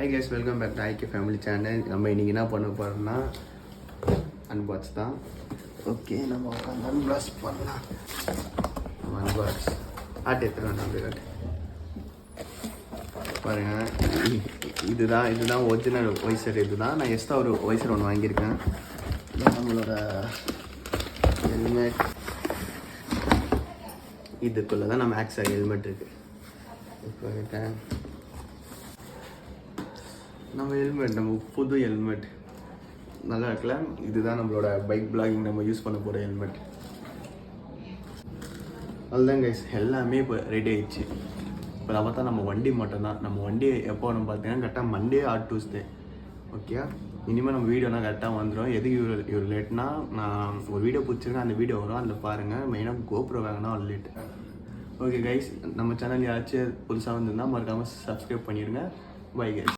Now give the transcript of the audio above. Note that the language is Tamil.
High guys, welcome back to IK family channel. நம்ம இன்றைக்கி என்ன பண்ண போகிறோம்னா அன்பாக்ஸ் தான். ஓகே, நம்ம உட்காந்து அன்பாக்ஸ் பண்ணலாம். நம்ம அன்பாக்ஸ் எடுத்துகிட்டு அப்படி காட்டு பாருங்கள். இதுதான் ஒரிஜினல் ஒய்சர். இதுதான் நான் எக்ஸ்ட்ரா ஒரு ஒய்சர் ஒன்று வாங்கியிருக்கேன். இதான் நம்மளோட ஹெல்மெட். இதுக்குள்ளே தான் நம்ம ஆக்ஸர் ஹெல்மெட் இருக்குது. இப்போ நம்ம ஹெல்மெட், நம்ம புது ஹெல்மெட் நல்லா இருக்குல்ல. இதுதான் நம்மளோட பைக் பிளாகிங் நம்ம யூஸ் பண்ண போகிற ஹெல்மெட். அதுதான் கைஸ், எல்லாமே இப்போ ரெடி ஆயிடுச்சு. இப்போ அதை பார்த்தா நம்ம வண்டி மட்டும்தான். நம்ம வண்டி எப்போ வரும் பார்த்தீங்கன்னா கரெக்டாக மண்டே ஆர் டியூஸ்டே. ஓகே, இனிமேல் நம்ம வீடியோலாம் கரெக்டாக வந்துடும். எதுக்கு இவ்வளோ லேட்னா, நான் ஒரு வீடியோ பிடிச்சிருக்கேன், அந்த வீடியோ வரும், அதில் பாருங்கள். மெயினாக கோப்ரோ வாங்கினா அவ்வளோ லேட். ஓகே கைஸ், நம்ம சேனல் யாராச்சும் புதுசாக வந்திருந்தால் மறக்காமல் சப்ஸ்கிரைப் பண்ணிடுங்க. Bye guys.